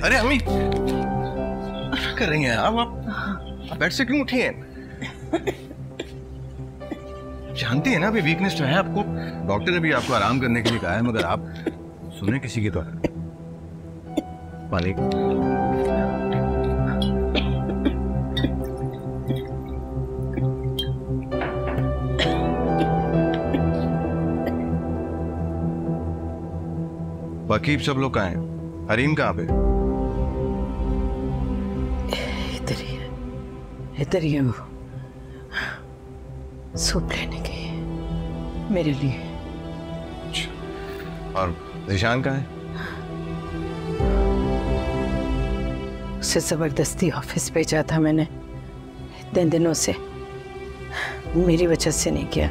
अरे अम्मी क्या कर रही हैं आप बेड से क्यों उठी हैं? जानती है ना अभी वीकनेस तो है आपको, डॉक्टर ने भी आपको आराम करने के लिए कहा है, मगर आप सुने किसी की तो मालिक। बाकी सब लोग कहाँ हैं? हरीम कहाँ पे? इधर ही वो सूप लेने गए मेरे लिए। और निशान कहाँ है? उसे जबरदस्ती ऑफिस भेजा था मैंने, इतने दिनों से मेरी वजह से नहीं किया,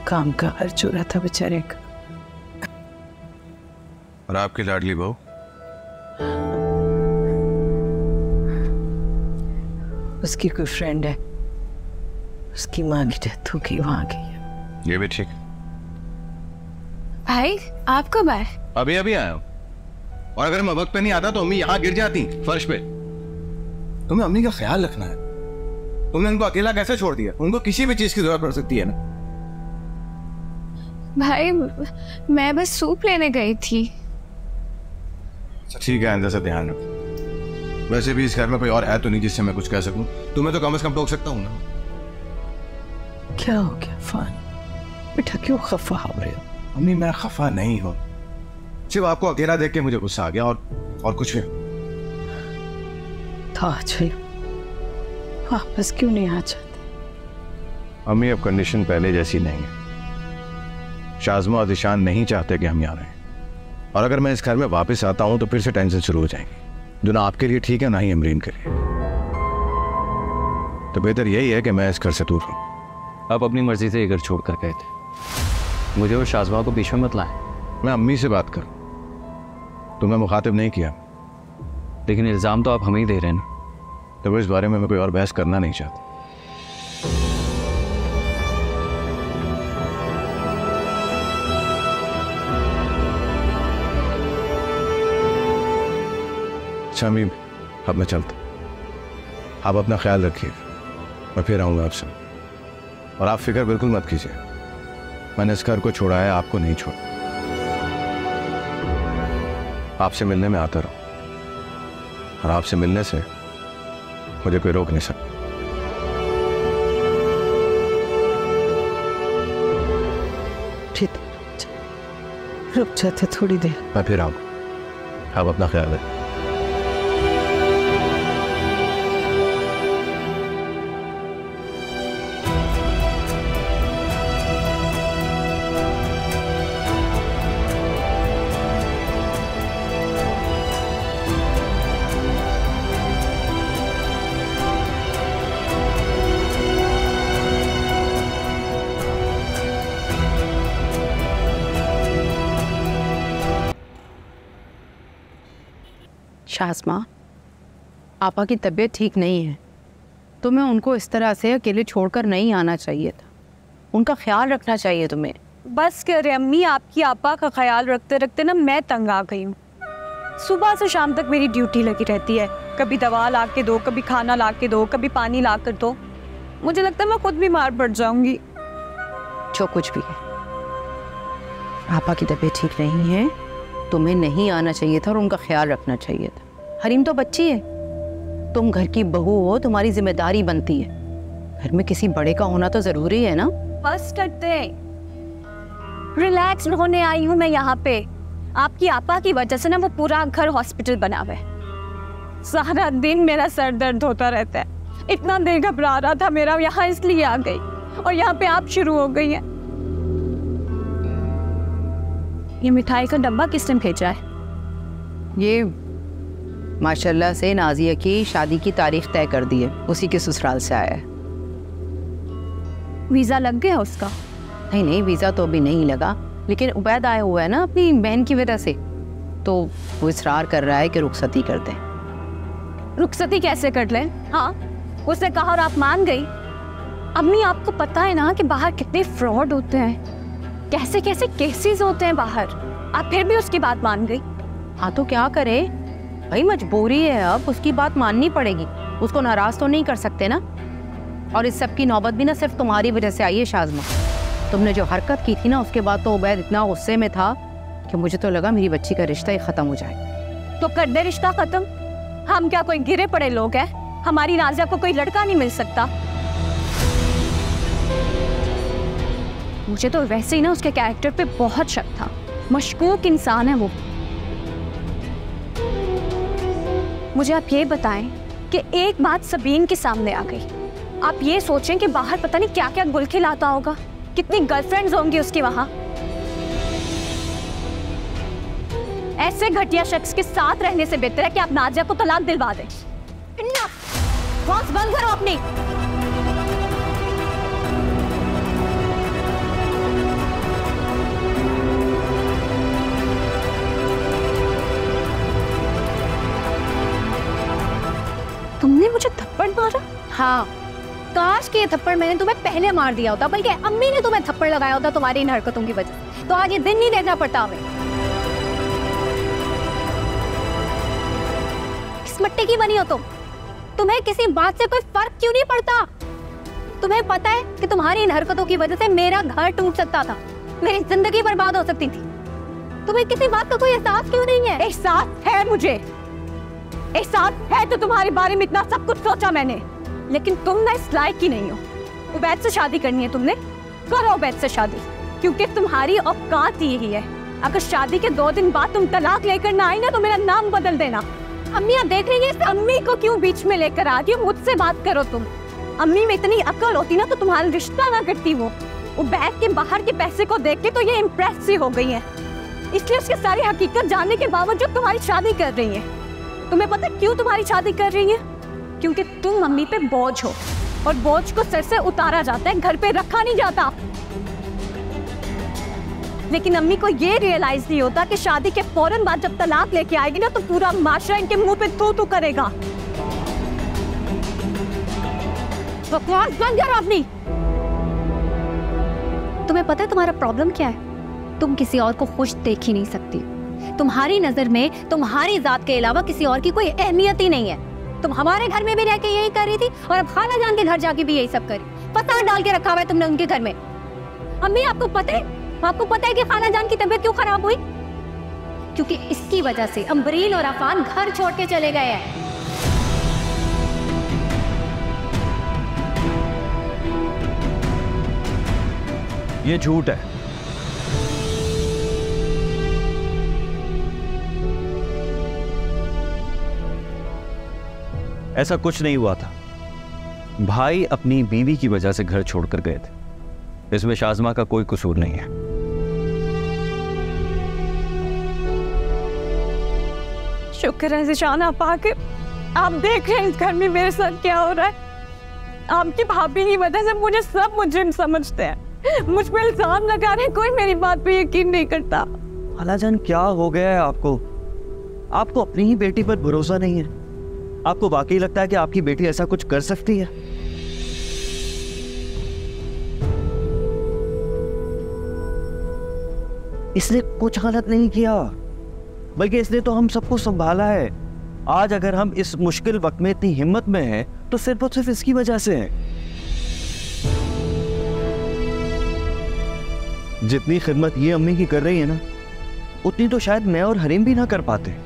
काम का खर्च हो रहा था बेचारे का। और आपकी लाडली बहू? उसकी कोई फ्रेंड है, उसकी माँ की डेथ हो गई, वहां गई। ये भी ठीक। भाई आप कब आए? अभी अभी आया हूं। और अगर मैं वक्त पे नहीं आता तो अम्मी यहाँ गिर जाती फर्श पे। तुम्हें अम्मी का ख्याल रखना है। तुमने उनको अकेला कैसे छोड़ दिया? उनको किसी भी चीज की जरूरत पड़ सकती है ना। भाई मैं बस सूप लेने गई थी। ठीक है, अंदर से ध्यान रखो। वैसे भी इस घर में कोई और है तो नहीं जिससे मैं कुछ कह सकूं। तुम्हें तो कम से कम टोक सकता हूं ना। क्या हो गया फान? बेटा क्यों खफा हो रहे हो? अम्मी मैं खफा नहीं हूं, सिर्फ आपको अकेला देख के मुझे गुस्सा आ गया और कुछ भी। तो आ जाइए, वापस क्यों नहीं आ जाते? अम्मी अब कंडीशन पहले जैसी नहीं है। शाज़मा और दिशान नहीं चाहते कि हम यहाँ रहें, और अगर मैं इस घर में वापस आता हूं तो फिर से टेंशन शुरू हो जाएंगी, जो ना आपके लिए ठीक है ना ही अमरीन के लिए। तो बेहतर यही है कि मैं इस घर से दूर हूं। आप अपनी मर्जी से ये घर छोड़ कर गए थे, मुझे और शाज़मा को बीच में मत लाएं। मैं अम्मी से बात करूं, तुम्हें मुखातिब नहीं किया। लेकिन इल्ज़ाम तो आप हमें ही दे रहे हैं ना। तो इस बारे में मैं कोई और बहस करना नहीं चाहता। अच्छा अम्मी, अब मैं चलता। आप अपना ख्याल रखिएगा, मैं फिर आऊँगा आपसे। और आप फिक्र बिल्कुल मत कीजिए, मैंने इस घर को छोड़ा है, आपको नहीं छोड़ा। आपसे मिलने में आता रहूं, और आपसे मिलने से मुझे कोई रोक नहीं सकता। ठीक, रुक जाते थोड़ी देर। मैं फिर आऊँगा, आप अपना ख्याल रखिए। शाज़मा, आपा की तबीयत ठीक नहीं है, तुम्हें उनको इस तरह से अकेले छोड़कर नहीं आना चाहिए था। उनका ख्याल रखना चाहिए तुम्हें। बस कर अम्मी, आपकी आपा का ख्याल रखते रखते ना मैं तंग आ गई हूँ। सुबह से शाम तक मेरी ड्यूटी लगी रहती है, कभी दवा ला के दो, कभी खाना ला के दो, कभी पानी ला कर दो। मुझे लगता है मैं खुद बीमार पड़ जाऊंगी। जो कुछ भी है, आपा की तबीयत ठीक नहीं है, तुम्हें नहीं आना चाहिए था और उनका ख्याल रखना चाहिए था। हरीम तो बच्ची है, तुम घर की बहू हो, तुम्हारी जिम्मेदारी बनती है। घर में किसी बड़े का होना तो जरूरी है ना। बस करते हैं, रिलैक्स होने आई हूँ मैं यहाँ पे। आपकी आपा की वजह से ना वो पूरा घर हॉस्पिटल बना हुआ है। सारा दिन मेरा सर दर्द होता रहता है, इतना दिल घबरा रहा था मेरा, यहाँ इसलिए आ गई और यहाँ पे आप शुरू हो गई हैं। ये मिठाई का डब्बा किसने भेजा है? ये माशाल्लाह से नाजिया की शादी की तारीख तय कर दी है, उसी के ससुराल से आया है। वीजा लग गया उसका? नहीं नहीं, वीजा तो अभी नहीं लगा, लेकिन उबैद आया हुआ है ना अपनी बहन की वजह से, तो वो इसरार कर रहा है कि रुखसती कर दें। रुखसती कैसे कर लें? हाँ, उसने कहा और आप मान गई। अम्मी आपको पता है ना कि बाहर कितने फ्रॉड होते हैं, कैसे कैसे केसेस होते हैं बाहर, आप फिर भी उसकी बात मान गई। हाँ तो क्या करे भाई, मजबूरी है, अब उसकी बात माननी पड़ेगी, उसको नाराज तो नहीं कर सकते ना। और इस सब की नौबत भी ना सिर्फ तुम्हारी वजह से आई है शाज़मा। तुमने जो हरकत की थी ना, उसके बाद तो उबैद इतना गुस्से में था कि मुझे तो लगा मेरी बच्ची का रिश्ता ही खत्म हो जाए। तो कर दे रिश्ता खत्म। हम क्या कोई गिरे पड़े लोग हैं? हमारी नाज़िया को कोई लड़का नहीं मिल सकता? मुझे तो वैसे ही ना उसके कैरेक्टर पे बहुत शक था, मशकूक इंसान है वो। मुझे आप ये बताएं कि एक बात सबीन के सामने आ गई, आप ये सोचें कि बाहर पता नहीं क्या क्या गुल खिलाता होगा, कितनी गर्लफ्रेंड्स होंगी उसकी वहां। ऐसे घटिया शख्स के साथ रहने से बेहतर है कि आप नाजिया को तलाक दिलवा दें। बॉस बंद करो अपनी। तुमने मुझे थप्पड़ मारा? हाँ, काश कि ये थप्पड़ मैंने तुम्हें पहले मार दिया होता, बल्कि अम्मी ने तुम्हें थप्पड़ लगाया होता तुम्हारी इन हरकतों की वजह से, तो आज ये दिन नहीं देखना पड़ता हमें। किस मट्टी की बनी हो तुम? तुम्हें किसी बात से कोई फर्क क्यों नहीं पड़ता? तुम्हें पता है कि तुम्हारी इन हरकतों की वजह से मेरा घर टूट सकता था, मेरी जिंदगी बर्बाद हो सकती थी। तुम्हें किसी बात का कोई एहसास क्यों नहीं है? एहसास है मुझे, एहसास है तो तुम्हारे बारे में इतना सब कुछ सोचा मैंने, लेकिन तुम ना इस लायक ही नहीं हो। उबैद से शादी करनी है तुमने, करो उबैद से शादी, क्योंकि तुम्हारी औकात यही है। अगर शादी के 2 दिन बाद तुम तलाक लेकर ना आई ना तो मेरा नाम बदल देना। अम्मी आप देख रही हैं, अम्मी को क्यों बीच में लेकर आ रही हो? मुझसे बात करो तुम। अम्मी में इतनी अक्ल होती ना तो तुम्हारा रिश्ता ना करती वो। उबैद के बाहर के पैसे को देख के तो ये इम्प्रेस सी हो गई है, इसलिए उसकी सारी हकीकत जानने के बावजूद तुम्हारी शादी कर रही है। तुम्हें पता क्यों तुम्हारी शादी कर रही है? क्योंकि तुम मम्मी पे बोझ हो, और बोझ को सर से उतारा जाता है, घर पे रखा नहीं जाता। लेकिन अम्मी को ये रियलाइज नहीं होता कि शादी के फौरन बाद जब तलाक लेके आएगी ना तो पूरा माशरा इनके मुंह पे थू थू करेगा। बकवास बंद करो अपनी। तुम्हें पता है तुम्हारा प्रॉब्लम क्या है? तुम किसी और को खुश देख ही नहीं सकती। तुम्हारी नजर में तुम्हारी जात के अलावा किसी और की कोई अहमियत ही नहीं है। तुम हमारे घर में भी रह के यही कर रही थी और अब खाला जान के घर जाके भी यही सब करी। फसाद डाल के रखा हुआ है तुमने उनके घर में। अम्मी आपको पता है कि खाला जान की तबीयत क्यों खराब हुई? क्योंकि इसकी वजह से अम्बरीन और अफान घर छोड़ के चले गए हैं। ये झूठ है। ऐसा कुछ नहीं हुआ था। भाई अपनी बीवी की वजह से घर छोड़कर गए थे, इसमें शाज़मा का कोई कसूर नहीं है। शुक्र है ज़िशान आप आके, आप देख रहे हैं इस घर में मेरे साथ क्या हो रहा है। आपकी भाभी की वजह से मुझे सब मुजरिम समझते हैं, मुझ पे इल्जाम लगा रहे हैं, कोई मेरी बात पे यकीन नहीं करता। खालाजान क्या हो गया है आपको? आपको अपनी ही बेटी पर भरोसा नहीं है? आपको वाकई लगता है कि आपकी बेटी ऐसा कुछ कर सकती है? इसने कुछ गलत नहीं किया, बल्कि इसने तो हम सबको संभाला है। आज अगर हम इस मुश्किल वक्त में इतनी हिम्मत में हैं तो सिर्फ और सिर्फ इसकी वजह से है। जितनी खिदमत ये अम्मी की कर रही है ना, उतनी तो शायद मैं और हरीम भी ना कर पाते।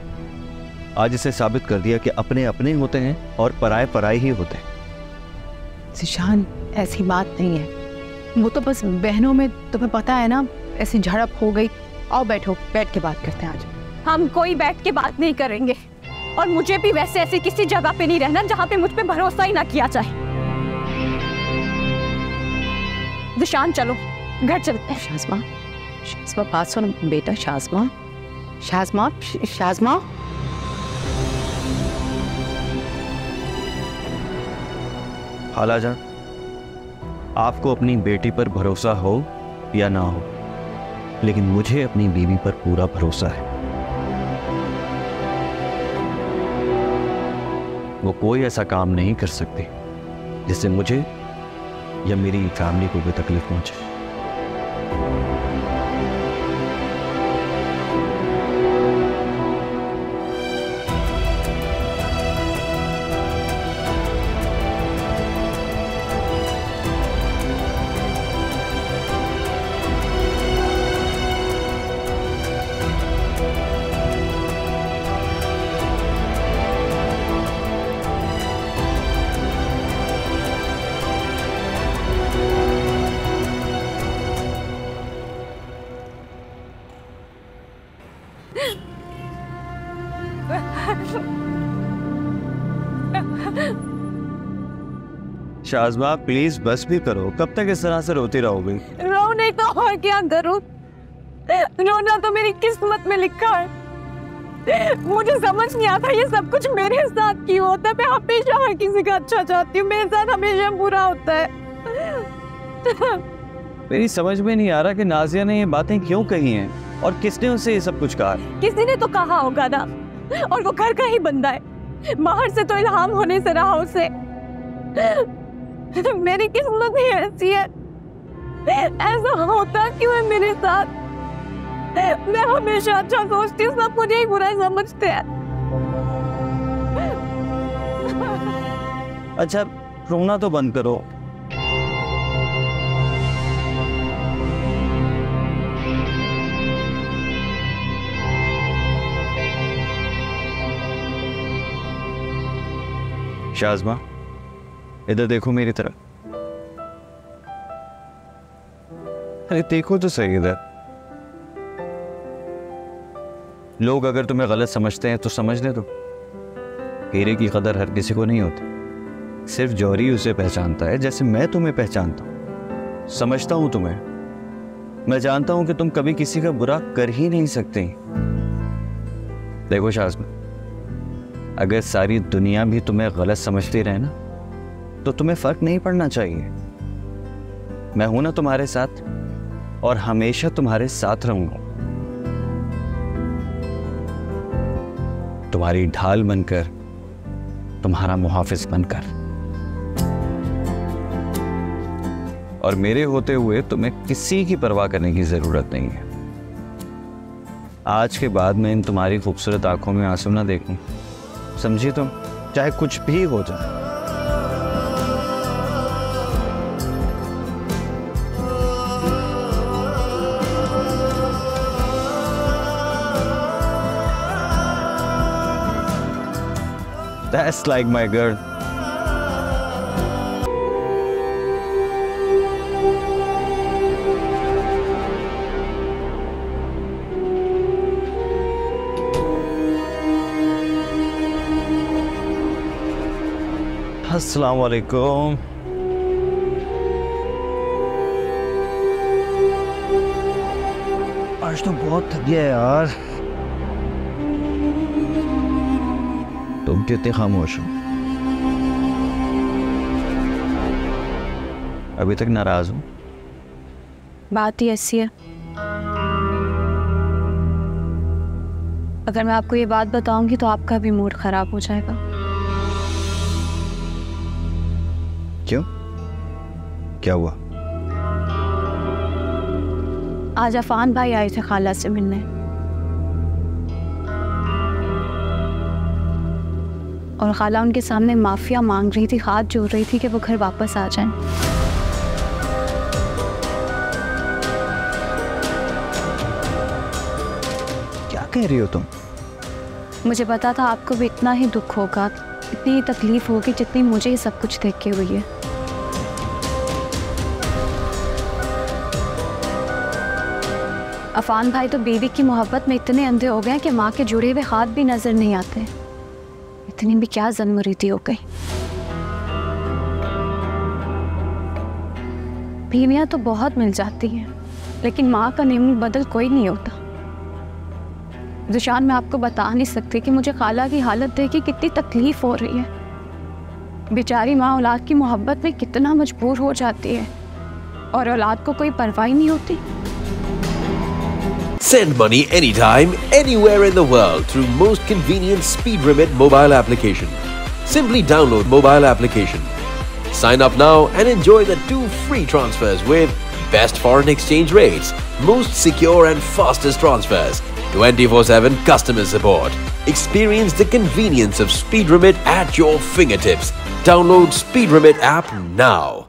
आज इसे साबित कर दिया कि अपने अपने होते हैं और पराए पराए ही होते हैं। ज़िशान ऐसी बात नहीं है, वो तो बस बहनों में तुम्हें पता है ना ऐसी झड़प हो गई। आओ बैठो, बैठ के बात करते हैं आज। हम कोई बैठ के बात नहीं करेंगे, और मुझे भी वैसे ऐसी किसी जगह पे नहीं रहना जहाँ पे मुझ पे भरोसा ही ना किया जाए। ज़िशान चलो घर चलते हैं। शाज़मा, शाज़मा बात सुनो बेटा। शाज़मा, शाज़मा, शाज़मा। खालाजान, आपको अपनी बेटी पर भरोसा हो या ना हो, लेकिन मुझे अपनी बीवी पर पूरा भरोसा है। वो कोई ऐसा काम नहीं कर सकती जिससे मुझे या मेरी फैमिली को भी तकलीफ पहुंचे। शाज़मा प्लीज बस भी करो, कब तक इस तरह से रोती रहोगी? रो नहीं तो और क्या करूं? रोना तो मेरी किस्मत में लिखा है। मुझे समझ नहीं आता ये सब कुछ मेरे साथ क्यों होता है। मैं हमेशा हर किसी का अच्छा चाहती हूँ, मेरे साथ हमेशा बुरा होता है। मेरी समझ में नहीं आ रहा कि नाजिया ने ये बातें क्यों कही हैं और किसने उसे ये सब कुछ कहा। किसी ने तो कहा होगा ना, और वो घर का ही बंदा है, बाहर से तो इल्हाम होने से रहा उसे। मेरी किस्मत ही ऐसी है, ऐसा होता क्यों है मेरे साथ? मैं हमेशा अच्छा सोचती हूँ, सब मुझे ही बुरा समझते हैं। अच्छा रोना तो बंद करो। शाज़मा इधर देखो मेरी तरफ। अरे देखो तो सही इधर। लोग अगर तुम्हें गलत समझते हैं तो समझने दो। हीरे की कदर हर किसी को नहीं होती, सिर्फ जौहरी उसे पहचानता है जैसे मैं तुम्हें पहचानता हूं। समझता हूं तुम्हें, मैं जानता हूं कि तुम कभी किसी का बुरा कर ही नहीं सकते। देखो शाज़मा, अगर सारी दुनिया भी तुम्हें गलत समझती रहे ना तो तुम्हें फर्क नहीं पड़ना चाहिए। मैं हूं ना तुम्हारे साथ और हमेशा तुम्हारे साथ रहूंगा, तुम्हारी ढाल बनकर, तुम्हारा मुहाफिज बनकर। और मेरे होते हुए तुम्हें किसी की परवाह करने की जरूरत नहीं है। आज के बाद मैं इन तुम्हारी खूबसूरत आंखों में आंसू ना देखूं, समझी तुम, चाहे कुछ भी हो जाए। That's like my girl. अस्सलाम वालेकुम। आज तो बहुत थक गया यार। तुम कितने खामोश हो? अभी तक नाराज हो? बात ही ऐसी है। अगर मैं आपको ये बात बताऊंगी तो आपका भी मूड खराब हो जाएगा। क्यों? क्या हुआ? आज अफान भाई आए थे खाला से मिलने। और खाला उनके सामने माफिया मांग रही थी, हाथ जोड़ रही थी कि वो घर वापस आ जाएं। क्या कह रही हो तुम? मुझे पता था आपको भी इतना ही दुख होगा, इतनी तकलीफ होगी जितनी मुझे ये सब कुछ देख के हुई है। अफान भाई तो बीवी की मोहब्बत में इतने अंधे हो गए कि माँ के जुड़े हुए हाथ भी नजर नहीं आते। इतनी भी क्या जन्मरीति हो गई। बीवियां तो बहुत मिल जाती हैं, लेकिन माँ का नेम बदल कोई नहीं होता। ज़िशान, मैं आपको बता नहीं सकती कि मुझे खाला की हालत देख के कितनी तकलीफ हो रही है। बेचारी माँ औलाद की मोहब्बत में कितना मजबूर हो जाती है और औलाद को कोई परवाह नहीं होती। Send money anytime, anywhere in the world through most convenient SpeedRemit mobile application. Simply download mobile application. Sign up now and enjoy the 2 free transfers with best foreign exchange rates, most secure and fastest transfers, 24/7 customer support. Experience the convenience of SpeedRemit at your fingertips. Download SpeedRemit app now.